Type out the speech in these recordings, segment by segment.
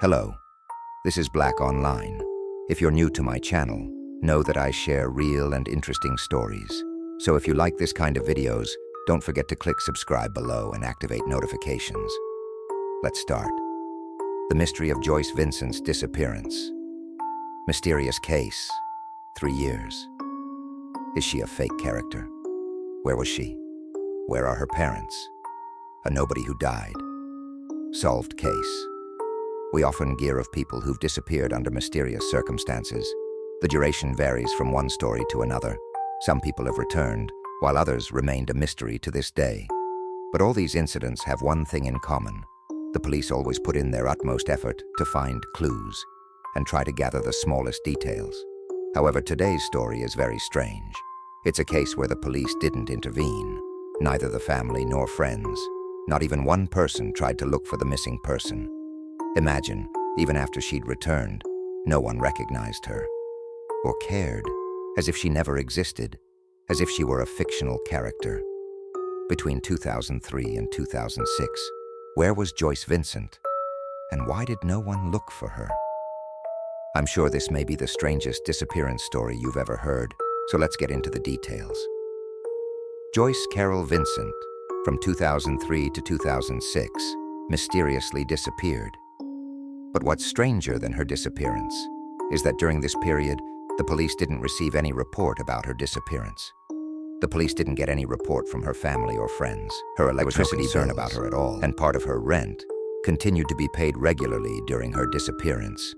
Hello, this is Black Online. If you're new to my channel, know that I share real and interesting stories. So if you like this kind of videos, don't forget to click subscribe below and activate notifications. Let's start. The mystery of Joyce Vincent's disappearance. Mysterious case. 3 years. Is she a fake character? Where was she? Where are her parents? A nobody who died. Solved case. We often hear of people who've disappeared under mysterious circumstances. The duration varies from one story to another. Some people have returned, while others remained a mystery to this day. But all these incidents have one thing in common. The police always put in their utmost effort to find clues and try to gather the smallest details. However, today's story is very strange. It's a case where the police didn't intervene. Neither the family nor friends. Not even one person tried to look for the missing person. Imagine, even after she'd returned, no one recognized her or cared, as if she never existed, as if she were a fictional character. Between 2003 and 2006, where was Joyce Vincent? And why did no one look for her? I'm sure this may be the strangest disappearance story you've ever heard, so let's get into the details. Joyce Carol Vincent, from 2003 to 2006, mysteriously disappeared. But what's stranger than her disappearance is that during this period, the police didn't receive any report about her disappearance. The police didn't get any report from her family or friends. Her electricity bill about her at all, and part of her rent continued to be paid regularly during her disappearance.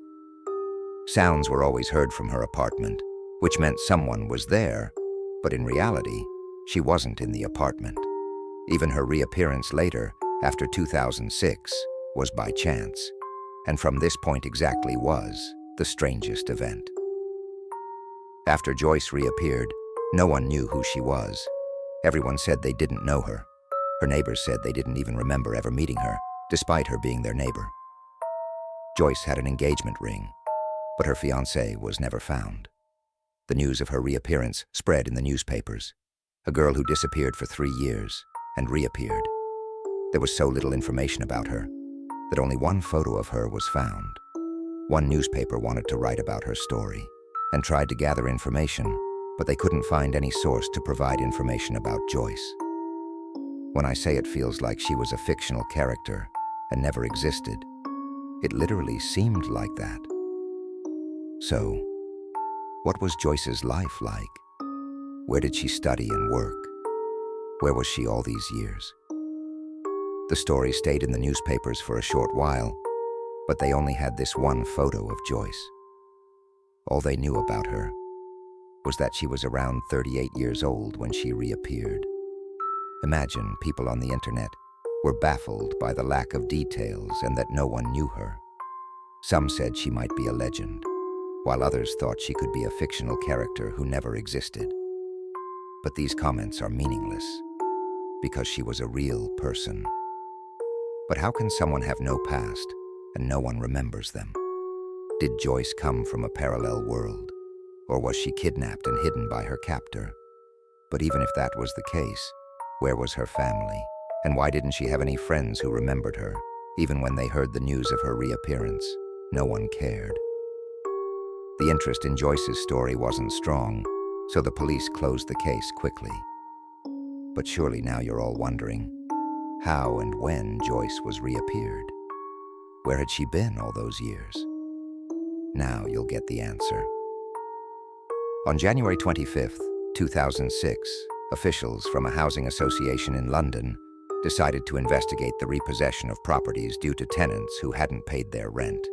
Sounds were always heard from her apartment, which meant someone was there, but in reality, she wasn't in the apartment. Even her reappearance later, after 2006, was by chance. And from this point exactly was the strangest event. After Joyce reappeared, no one knew who she was. Everyone said they didn't know her. Her neighbors said they didn't even remember ever meeting her, despite her being their neighbor. Joyce had an engagement ring, but her fiancé was never found. The news of her reappearance spread in the newspapers. A girl who disappeared for 3 years and reappeared. There was so little information about her that only one photo of her was found. One newspaper wanted to write about her story and tried to gather information, but they couldn't find any source to provide information about Joyce. When I say it feels like she was a fictional character and never existed, it literally seemed like that. So, what was Joyce's life like? Where did she study and work? Where was she all these years? The story stayed in the newspapers for a short while, but they only had this one photo of Joyce. All they knew about her was that she was around 38 years old when she reappeared. Imagine people on the internet were baffled by the lack of details and that no one knew her. Some said she might be a legend, while others thought she could be a fictional character who never existed. But these comments are meaningless, because she was a real person. But how can someone have no past and no one remembers them? Did Joyce come from a parallel world? Or was she kidnapped and hidden by her captor? But even if that was the case, where was her family? And why didn't she have any friends who remembered her? Even when they heard the news of her reappearance, no one cared. The interest in Joyce's story wasn't strong, so the police closed the case quickly. But surely now you're all wondering, how and when Joyce was reappeared? Where had she been all those years? Now you'll get the answer. On January 25th, 2006, officials from a housing association in London decided to investigate the repossession of properties due to tenants who hadn't paid their rent.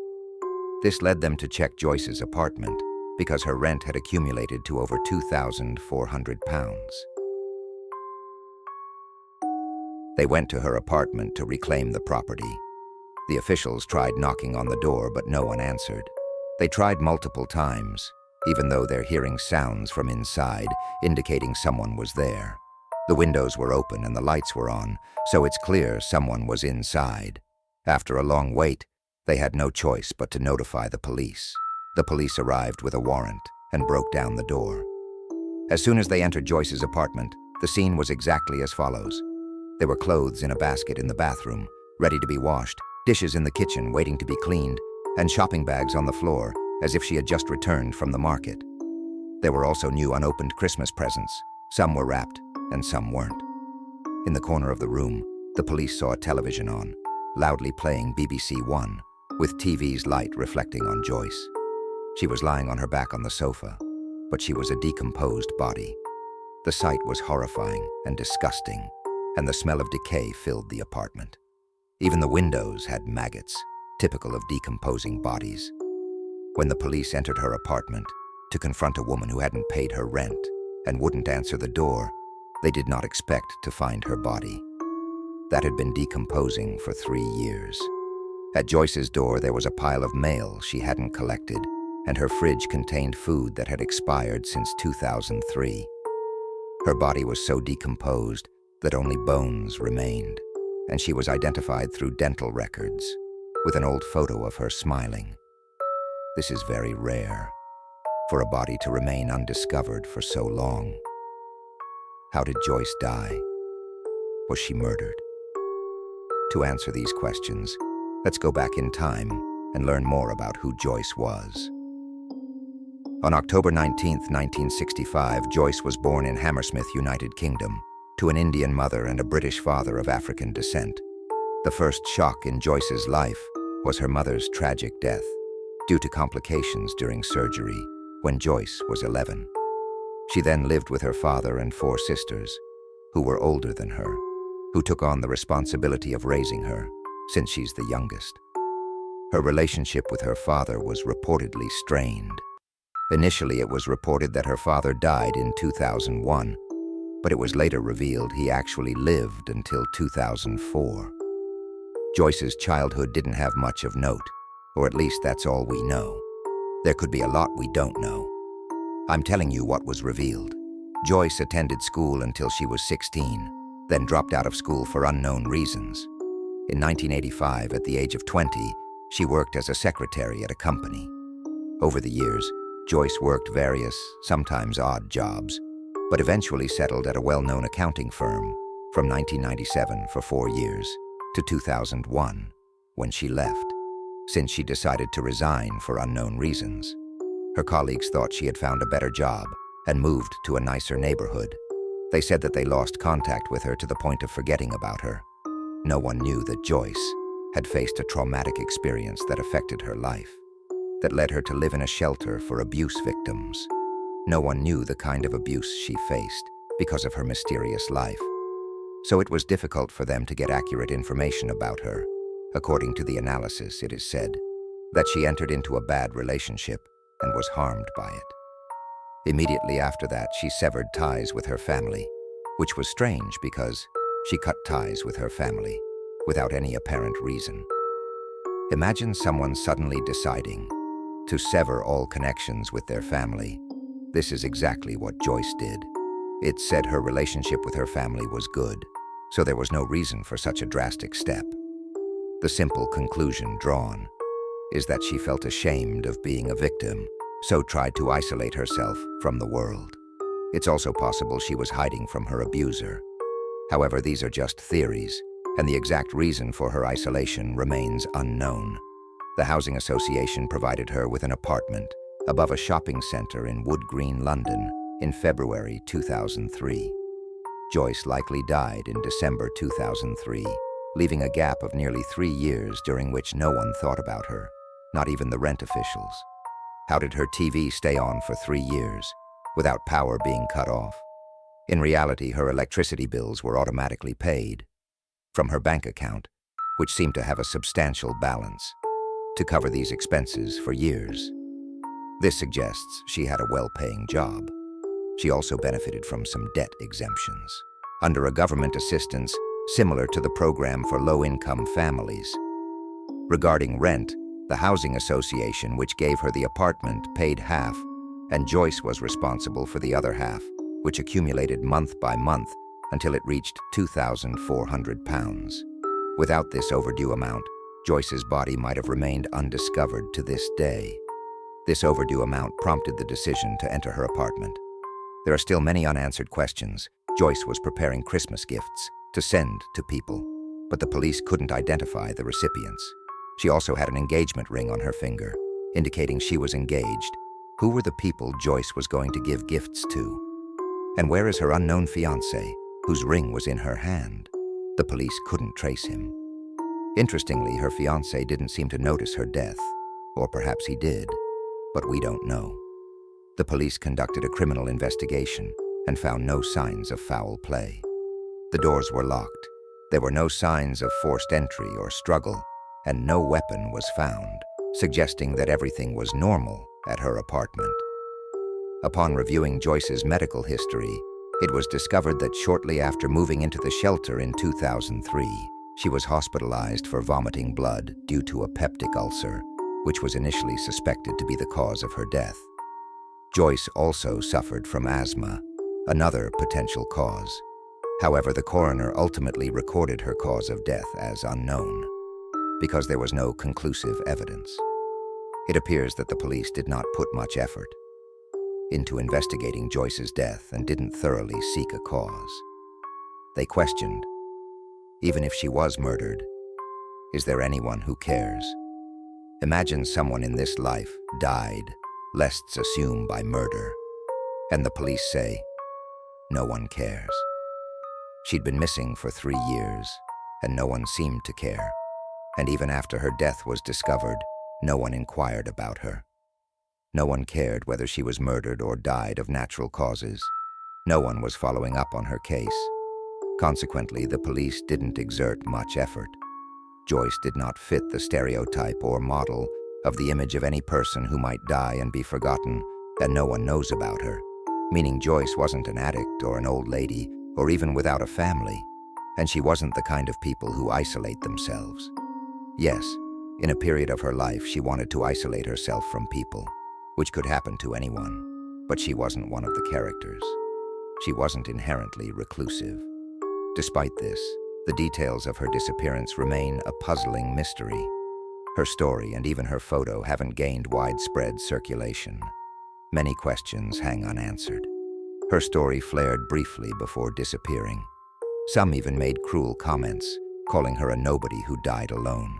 This led them to check Joyce's apartment because her rent had accumulated to over £2,400. They went to her apartment to reclaim the property. The officials tried knocking on the door, but no one answered. They tried multiple times, even though they're hearing sounds from inside, indicating someone was there. The windows were open and the lights were on, so it's clear someone was inside. After a long wait, they had no choice but to notify the police. The police arrived with a warrant and broke down the door. As soon as they entered Joyce's apartment, the scene was exactly as follows. There were clothes in a basket in the bathroom, ready to be washed, dishes in the kitchen waiting to be cleaned, and shopping bags on the floor as if she had just returned from the market. There were also new unopened Christmas presents. Some were wrapped and some weren't. In the corner of the room, the police saw a television on, loudly playing BBC One, with TV's light reflecting on Joyce. She was lying on her back on the sofa, but she was a decomposed body. The sight was horrifying and disgusting, and the smell of decay filled the apartment. Even the windows had maggots, typical of decomposing bodies. When the police entered her apartment to confront a woman who hadn't paid her rent and wouldn't answer the door, they did not expect to find her body. That had been decomposing for 3 years. At Joyce's door, there was a pile of mail she hadn't collected, and her fridge contained food that had expired since 2003. Her body was so decomposed that only bones remained, and she was identified through dental records, with an old photo of her smiling. This is very rare, for a body to remain undiscovered for so long. How did Joyce die? Was she murdered? To answer these questions, let's go back in time and learn more about who Joyce was. On October 19, 1965, Joyce was born in Hammersmith, United Kingdom, to an Indian mother and a British father of African descent. The first shock in Joyce's life was her mother's tragic death, due to complications during surgery, when Joyce was 11. She then lived with her father and 4 sisters, who were older than her, who took on the responsibility of raising her, since she's the youngest. Her relationship with her father was reportedly strained. Initially, it was reported that her father died in 2001, but it was later revealed he actually lived until 2004. Joyce's childhood didn't have much of note, or at least that's all we know. There could be a lot we don't know. I'm telling you what was revealed. Joyce attended school until she was 16, then dropped out of school for unknown reasons. In 1985, at the age of 20, she worked as a secretary at a company. Over the years, Joyce worked various, sometimes odd jobs, but eventually settled at a well-known accounting firm from 1997 for 4 years to 2001, when she left, since she decided to resign for unknown reasons. Her colleagues thought she had found a better job and moved to a nicer neighborhood. They said that they lost contact with her to the point of forgetting about her. No one knew that Joyce had faced a traumatic experience that affected her life, that led her to live in a shelter for abuse victims. No one knew the kind of abuse she faced because of her mysterious life. So it was difficult for them to get accurate information about her. According to the analysis, it is said that she entered into a bad relationship and was harmed by it. Immediately after that, she severed ties with her family, which was strange because she cut ties with her family without any apparent reason. Imagine someone suddenly deciding to sever all connections with their family. This is exactly what Joyce did. It said her relationship with her family was good, so there was no reason for such a drastic step. The simple conclusion drawn is that she felt ashamed of being a victim, so tried to isolate herself from the world. It's also possible she was hiding from her abuser. However, these are just theories, and the exact reason for her isolation remains unknown. The housing association provided her with an apartment above a shopping center in Wood Green, London, in February 2003. Joyce likely died in December 2003, leaving a gap of nearly 3 years during which no one thought about her, not even the rent officials. How did her TV stay on for 3 years without power being cut off? In reality, her electricity bills were automatically paid from her bank account, which seemed to have a substantial balance to cover these expenses for years. This suggests she had a well-paying job. She also benefited from some debt exemptions under a government assistance similar to the program for low-income families. Regarding rent, the housing association, which gave her the apartment, paid half, and Joyce was responsible for the other half, which accumulated month by month until it reached £2,400. Without this overdue amount, Joyce's body might have remained undiscovered to this day. This overdue amount prompted the decision to enter her apartment. There are still many unanswered questions. Joyce was preparing Christmas gifts to send to people, but the police couldn't identify the recipients. She also had an engagement ring on her finger, indicating she was engaged. Who were the people Joyce was going to give gifts to? And where is her unknown fiancé, whose ring was in her hand? The police couldn't trace him. Interestingly, her fiancé didn't seem to notice her death, or perhaps he did, but we don't know. The police conducted a criminal investigation and found no signs of foul play. The doors were locked. There were no signs of forced entry or struggle, and no weapon was found, suggesting that everything was normal at her apartment. Upon reviewing Joyce's medical history, it was discovered that shortly after moving into the shelter in 2003, she was hospitalized for vomiting blood due to a peptic ulcer, which was initially suspected to be the cause of her death. Joyce also suffered from asthma, another potential cause. However, the coroner ultimately recorded her cause of death as unknown, because there was no conclusive evidence. It appears that the police did not put much effort into investigating Joyce's death and didn't thoroughly seek a cause. They questioned, even if she was murdered, is there anyone who cares? Imagine someone in this life died, let's assume by murder, and the police say, no one cares. She'd been missing for 3 years, and no one seemed to care. And even after her death was discovered, no one inquired about her. No one cared whether she was murdered or died of natural causes. No one was following up on her case. Consequently, the police didn't exert much effort. Joyce did not fit the stereotype or model of the image of any person who might die and be forgotten, and no one knows about her, meaning Joyce wasn't an addict or an old lady or even without a family, and she wasn't the kind of people who isolate themselves. Yes, in a period of her life, she wanted to isolate herself from people, which could happen to anyone, but she wasn't one of the characters. She wasn't inherently reclusive. Despite this, the details of her disappearance remain a puzzling mystery. Her story and even her photo haven't gained widespread circulation. Many questions hang unanswered. Her story flared briefly before disappearing. Some even made cruel comments, calling her a nobody who died alone.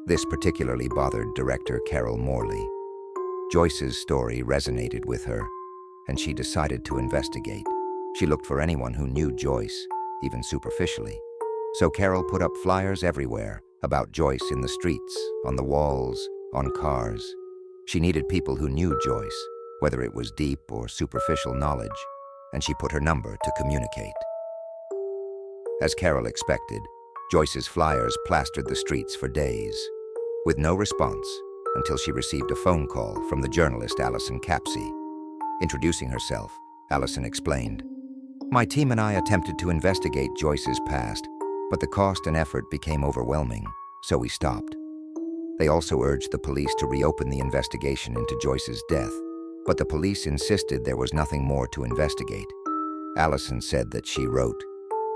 This particularly bothered director Carol Morley. Joyce's story resonated with her, and she decided to investigate. She looked for anyone who knew Joyce, even superficially. So Carol put up flyers everywhere about Joyce in the streets, on the walls, on cars. She needed people who knew Joyce, whether it was deep or superficial knowledge, and she put her number to communicate. As Carol expected, Joyce's flyers plastered the streets for days, with no response until she received a phone call from the journalist Allison Capsey. Introducing herself, Allison explained, "My team and I attempted to investigate Joyce's past, but the cost and effort became overwhelming, so we stopped." They also urged the police to reopen the investigation into Joyce's death, but the police insisted there was nothing more to investigate. Allison said that she wrote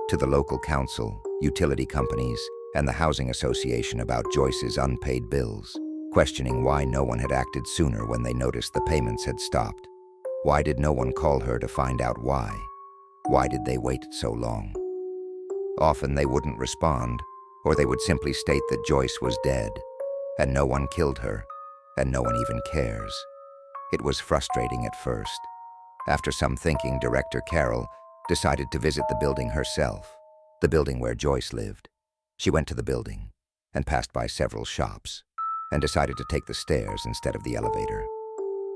to the local council, utility companies, and the housing association about Joyce's unpaid bills, questioning why no one had acted sooner when they noticed the payments had stopped. Why did no one call her to find out why? Why did they wait so long? Often they wouldn't respond, or they would simply state that Joyce was dead, and no one killed her, and no one even cares. It was frustrating at first. After some thinking, director Carol decided to visit the building herself, the building where Joyce lived. She went to the building and passed by several shops and decided to take the stairs instead of the elevator.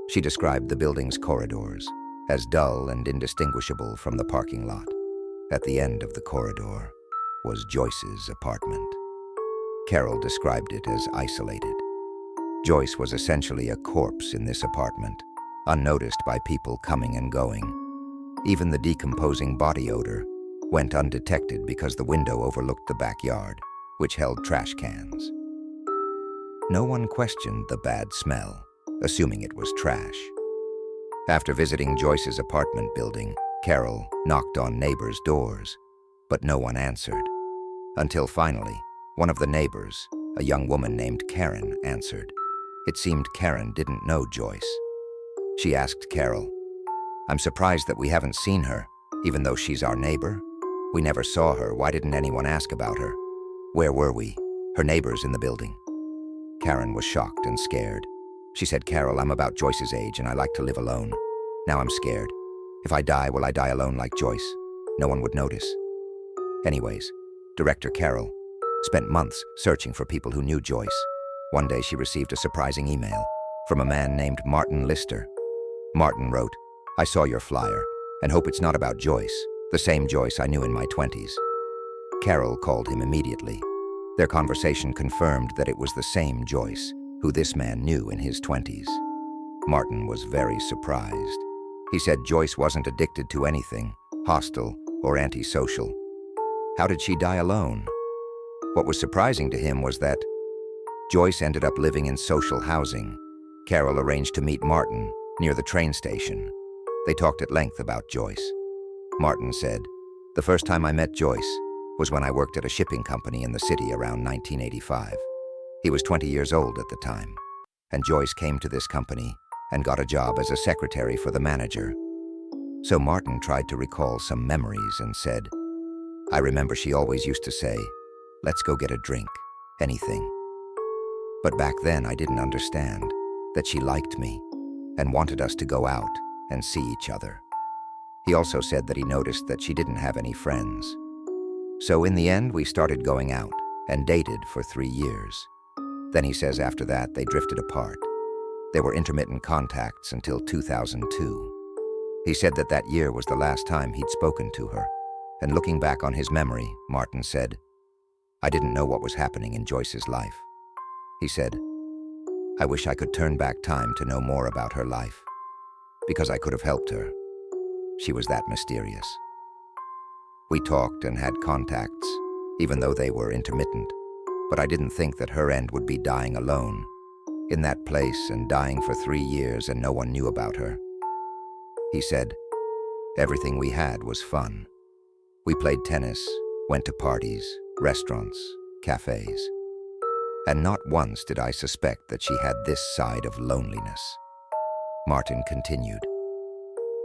She described the building's corridors as dull and indistinguishable from the parking lot. At the end of the corridor was Joyce's apartment. Carol described it as isolated. Joyce was essentially a corpse in this apartment, unnoticed by people coming and going. Even the decomposing body odor went undetected because the window overlooked the backyard, which held trash cans. No one questioned the bad smell, assuming it was trash. After visiting Joyce's apartment building, Carol knocked on neighbors' doors, but no one answered. Until finally, one of the neighbors, a young woman named Karen, answered. It seemed Karen didn't know Joyce. She asked Carol, "I'm surprised that we haven't seen her, even though she's our neighbor. We never saw her. Why didn't anyone ask about her? Where were we? Her neighbors in the building." Karen was shocked and scared. She said, "Carol, I'm about Joyce's age and I like to live alone. Now I'm scared. If I die, will I die alone like Joyce? No one would notice." Anyways, director Carol spent months searching for people who knew Joyce. One day she received a surprising email from a man named Martin Lister. Martin wrote, "I saw your flyer and hope it's not about Joyce, the same Joyce I knew in my 20s. Carol called him immediately. Their conversation confirmed that it was the same Joyce who this man knew in his 20s. Martin was very surprised. He said Joyce wasn't addicted to anything, hostile or antisocial. How did she die alone? What was surprising to him was that Joyce ended up living in social housing. Carol arranged to meet Martin near the train station. They talked at length about Joyce. Martin said, "The first time I met Joyce was when I worked at a shipping company in the city around 1985. He was 20 years old at the time, and Joyce came to this company and got a job as a secretary for the manager." So Martin tried to recall some memories and said, "I remember she always used to say, 'Let's go get a drink, anything.' But back then I didn't understand that she liked me and wanted us to go out and see each other." He also said that he noticed that she didn't have any friends. "So in the end, we started going out and dated for 3 years. Then he says after that, they drifted apart. There were intermittent contacts until 2002. He said that that year was the last time he'd spoken to her. And looking back on his memory, Martin said, "I didn't know what was happening in Joyce's life." He said, "I wish I could turn back time to know more about her life, because I could have helped her. She was that mysterious." We talked and had contacts, even though they were intermittent, but I didn't think that her end would be dying alone, in that place and dying for 3 years and no one knew about her. He said, "Everything we had was fun. We played tennis, went to parties, restaurants, cafes. And not once did I suspect that she had this side of loneliness." Martin continued,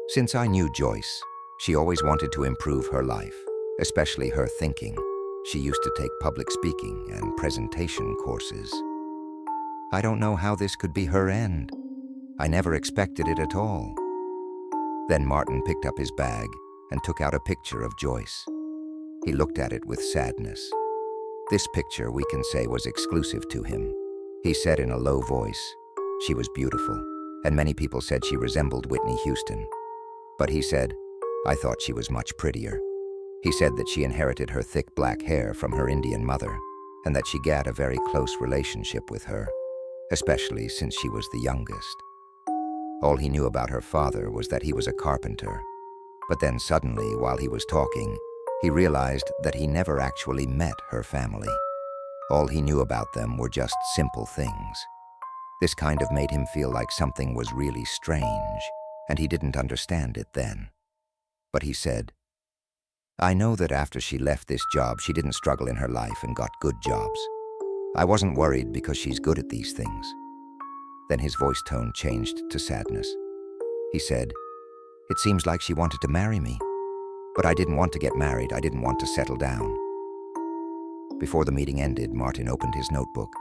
"Since I knew Joyce, she always wanted to improve her life, especially her thinking. She used to take public speaking and presentation courses. I don't know how this could be her end. I never expected it at all." Then Martin picked up his bag and took out a picture of Joyce. He looked at it with sadness. This picture, we can say, was exclusive to him. He said in a low voice, "She was beautiful, and many people said she resembled Whitney Houston. But he said, I thought she was much prettier." He said that she inherited her thick black hair from her Indian mother, and that she had a very close relationship with her, especially since she was the youngest. All he knew about her father was that he was a carpenter. But then suddenly, while he was talking, he realized that he never actually met her family. All he knew about them were just simple things. This kind of made him feel like something was really strange, and he didn't understand it then. But he said, "I know that after she left this job, she didn't struggle in her life and got good jobs. I wasn't worried because she's good at these things." Then his voice tone changed to sadness. He said, "It seems like she wanted to marry me. But I didn't want to get married. I didn't want to settle down." Before the meeting ended, Martin opened his notebook,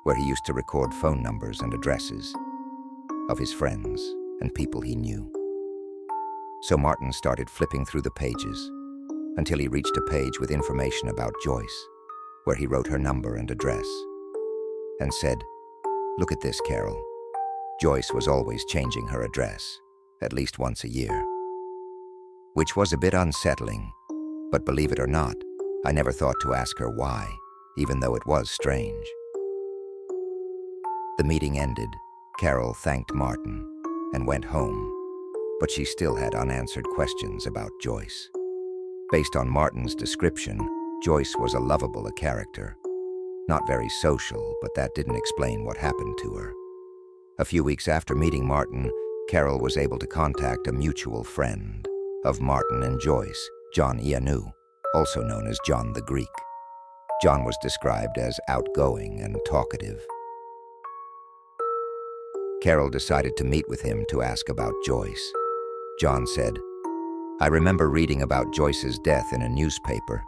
where he used to record phone numbers and addresses of his friends and people he knew. So Martin started flipping through the pages until he reached a page with information about Joyce, where he wrote her number and address, and said, "Look at this, Carol. Joyce was always changing her address, at least once a year." Which was a bit unsettling, but believe it or not, I never thought to ask her why, even though it was strange. The meeting ended. Carol thanked Martin and went home, but she still had unanswered questions about Joyce. Based on Martin's description, Joyce was a lovable character. Not very social, but that didn't explain what happened to her. A few weeks after meeting Martin, Carol was able to contact a mutual friend of Martin and Joyce, John Ianu, also known as John the Greek. John was described as outgoing and talkative. Carol decided to meet with him to ask about Joyce. John said, "I remember reading about Joyce's death in a newspaper,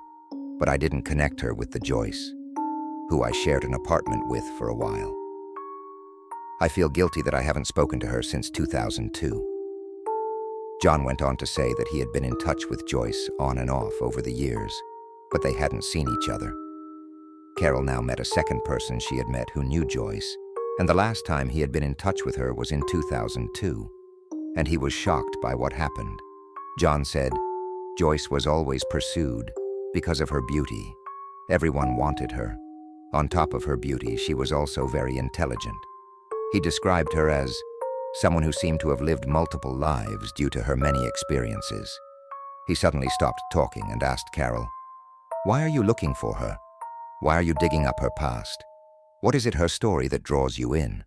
but I didn't connect her with the Joyce. who I shared an apartment with for a while. I feel guilty that I haven't spoken to her since 2002. John went on to say that he had been in touch with Joyce on and off over the years, but they hadn't seen each other. Carol now met a second person she had met who knew Joyce, and the last time he had been in touch with her was in 2002, and he was shocked by what happened. John said, Joyce was always pursued because of her beauty. Everyone wanted her. On top of her beauty, she was also very intelligent. He described her as someone who seemed to have lived multiple lives due to her many experiences. He suddenly stopped talking and asked Carol, "Why are you looking for her? Why are you digging up her past? What is it her story that draws you in?"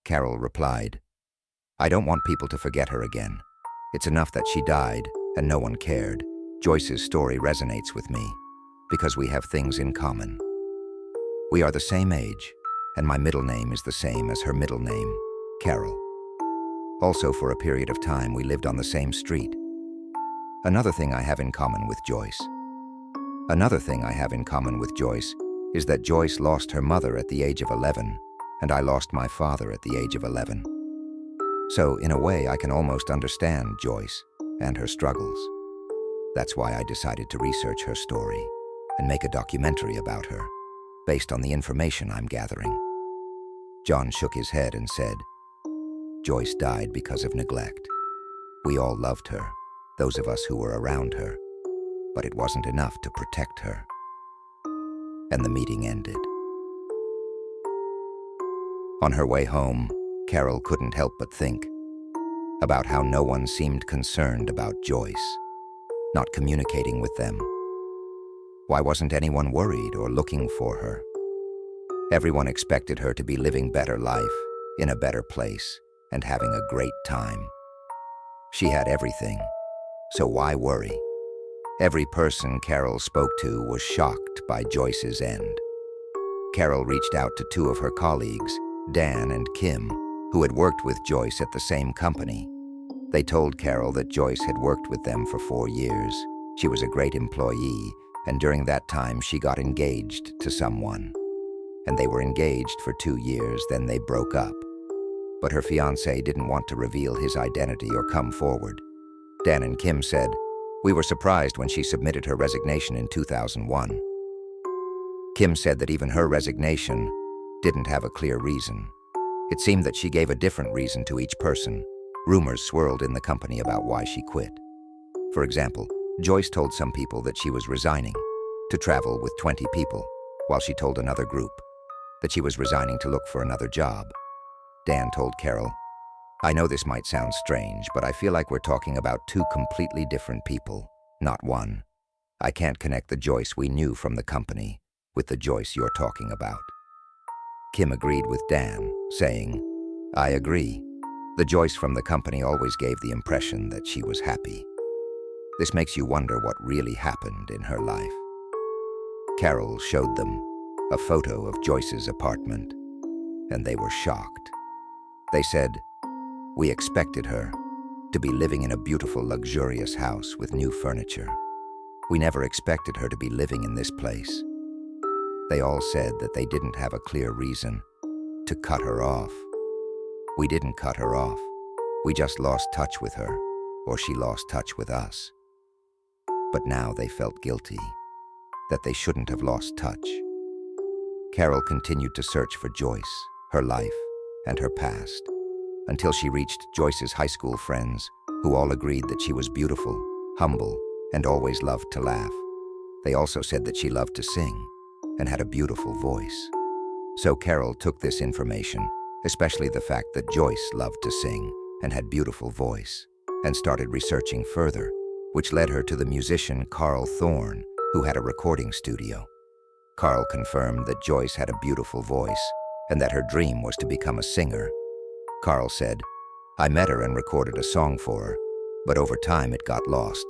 Carol replied, "I don't want people to forget her again. It's enough that she died and no one cared. Joyce's story resonates with me because we have things in common. We are the same age, and my middle name is the same as her middle name, Carol. Also, for a period of time, we lived on the same street. Another thing I have in common with Joyce is that Joyce lost her mother at the age of 11, and I lost my father at the age of 11. So, in a way, I can almost understand Joyce and her struggles. That's why I decided to research her story and make a documentary about her, based on the information I'm gathering." John shook his head and said, "Joyce died because of neglect. We all loved her, those of us who were around her, but it wasn't enough to protect her." And the meeting ended. On her way home, Carol couldn't help but think about how no one seemed concerned about Joyce, not communicating with them. Why wasn't anyone worried or looking for her? Everyone expected her to be living better life, in a better place, and having a great time. She had everything, so why worry? Every person Carol spoke to was shocked by Joyce's end. Carol reached out to two of her colleagues, Dan and Kim, who had worked with Joyce at the same company. They told Carol that Joyce had worked with them for 4 years. She was a great employee, and during that time she got engaged to someone. And they were engaged for 2 years, then they broke up. But her fiancé didn't want to reveal his identity or come forward. Dan and Kim said, "We were surprised when she submitted her resignation in 2001. Kim said that even her resignation didn't have a clear reason. It seemed that she gave a different reason to each person. Rumors swirled in the company about why she quit. For example, Joyce told some people that she was resigning to travel with 20 people, while she told another group that she was resigning to look for another job. Dan told Carol, "I know this might sound strange, but I feel like we're talking about 2 completely different people, not one. I can't connect the Joyce we knew from the company with the Joyce you're talking about." Kim agreed with Dan, saying, "I agree. The Joyce from the company always gave the impression that she was happy. This makes you wonder what really happened in her life." Carol showed them a photo of Joyce's apartment, and they were shocked. They said, "We expected her to be living in a beautiful, luxurious house with new furniture. We never expected her to be living in this place." They all said that they didn't have a clear reason to cut her off. "We didn't cut her off. We just lost touch with her, or she lost touch with us." But now they felt guilty, that they shouldn't have lost touch. Carol continued to search for Joyce, her life, and her past, until she reached Joyce's high school friends, who all agreed that she was beautiful, humble, and always loved to laugh. They also said that she loved to sing and had a beautiful voice. So Carol took this information, especially the fact that Joyce loved to sing and had beautiful voice, and started researching further, which led her to the musician Carl Thorne, who had a recording studio. Carl confirmed that Joyce had a beautiful voice and that her dream was to become a singer. Carl said, "I met her and recorded a song for her, but over time it got lost."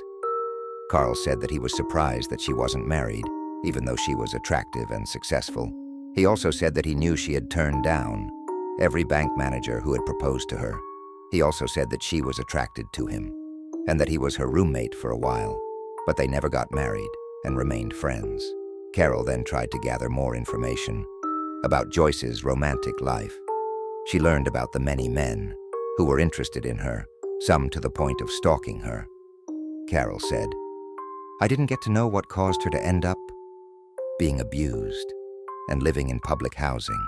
Carl said that he was surprised that she wasn't married, even though she was attractive and successful. He also said that he knew she had turned down every bank manager who had proposed to her. He also said that she was attracted to him, and that he was her roommate for a while, but they never got married and remained friends. Carol then tried to gather more information about Joyce's romantic life. She learned about the many men who were interested in her, some to the point of stalking her. Carol said, "I didn't get to know what caused her to end up being abused and living in public housing,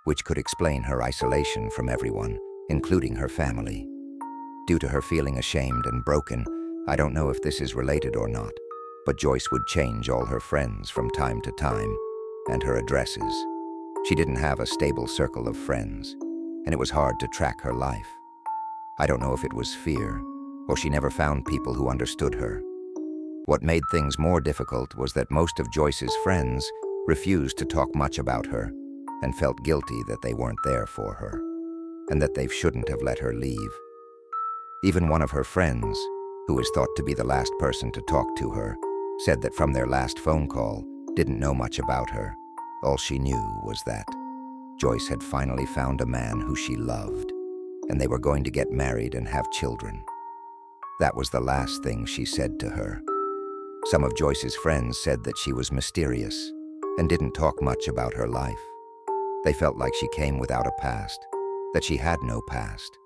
which could explain her isolation from everyone, including her family. Due to her feeling ashamed and broken, I don't know if this is related or not, but Joyce would change all her friends from time to time and her addresses. She didn't have a stable circle of friends, and it was hard to track her life. I don't know if it was fear, or she never found people who understood her. What made things more difficult was that most of Joyce's friends refused to talk much about her and felt guilty that they weren't there for her, and that they shouldn't have let her leave. Even one of her friends, who is thought to be the last person to talk to her, said that from their last phone call, didn't know much about her. All she knew was that Joyce had finally found a man who she loved, and they were going to get married and have children. That was the last thing she said to her. Some of Joyce's friends said that she was mysterious and didn't talk much about her life. They felt like she came without a past, that she had no past.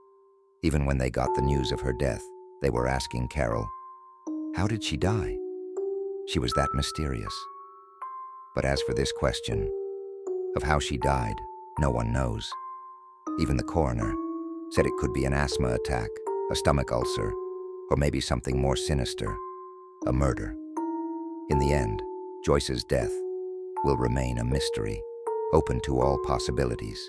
Even when they got the news of her death, they were asking Carol, how did she die? She was that mysterious. But as for this question of how she died, no one knows. Even the coroner said it could be an asthma attack, a stomach ulcer, or maybe something more sinister, a murder. In the end, Joyce's death will remain a mystery, open to all possibilities.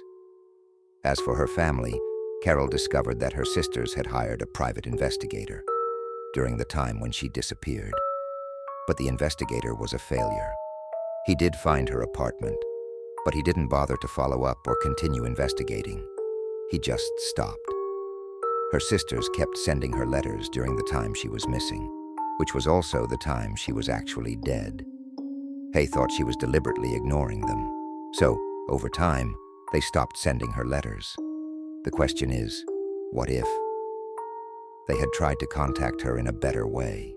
As for her family, Carol discovered that her sisters had hired a private investigator during the time when she disappeared. But the investigator was a failure. He did find her apartment, but he didn't bother to follow up or continue investigating. He just stopped. Her sisters kept sending her letters during the time she was missing, which was also the time she was actually dead. Hay thought she was deliberately ignoring them, so, over time, they stopped sending her letters. The question is, what if they had tried to contact her in a better way?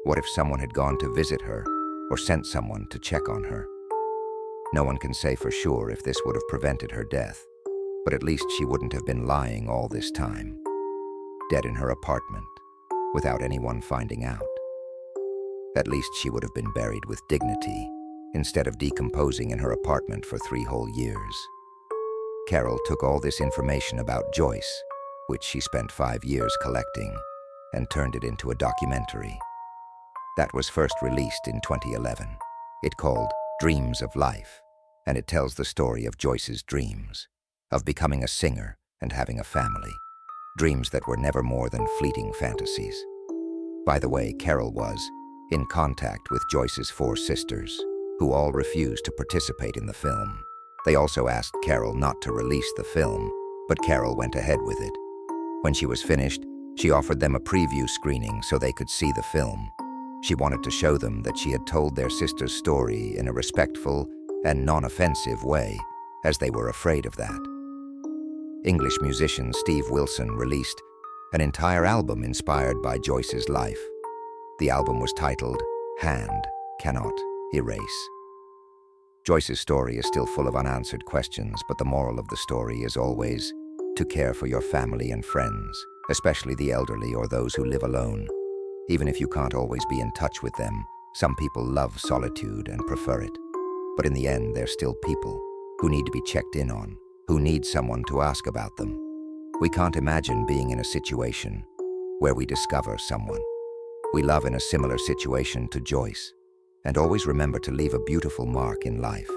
What if someone had gone to visit her or sent someone to check on her? No one can say for sure if this would have prevented her death, but at least she wouldn't have been lying all this time, dead in her apartment, without anyone finding out. At least she would have been buried with dignity, instead of decomposing in her apartment for 3 whole years. Carol took all this information about Joyce, which she spent 5 years collecting, and turned it into a documentary. That was first released in 2011. It called Dreams of Life, and it tells the story of Joyce's dreams, of becoming a singer and having a family, dreams that were never more than fleeting fantasies. By the way, Carol was in contact with Joyce's 4 sisters, who all refused to participate in the film. They also asked Carol not to release the film, but Carol went ahead with it. When she was finished, she offered them a preview screening so they could see the film. She wanted to show them that she had told their sister's story in a respectful and non-offensive way, as they were afraid of that. English musician Steve Wilson released an entire album inspired by Joyce's life. The album was titled Hand Cannot Erase. Joyce's story is still full of unanswered questions, but the moral of the story is always to care for your family and friends, especially the elderly or those who live alone. Even if you can't always be in touch with them, some people love solitude and prefer it. But in the end, they're still people who need to be checked in on, who need someone to ask about them. We can't imagine being in a situation where we discover someone we love in a similar situation to Joyce. And always remember to leave a beautiful mark in life,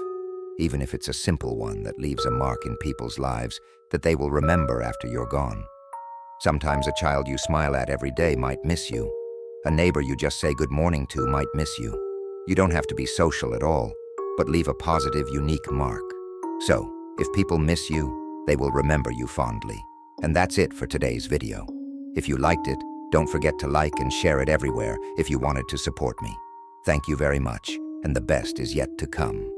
even if it's a simple one that leaves a mark in people's lives that they will remember after you're gone. Sometimes a child you smile at every day might miss you. A neighbor you just say good morning to might miss you. You don't have to be social at all, but leave a positive, unique mark. So, if people miss you, they will remember you fondly. And that's it for today's video. If you liked it, don't forget to like and share it everywhere if you wanted to support me. Thank you very much, and the best is yet to come.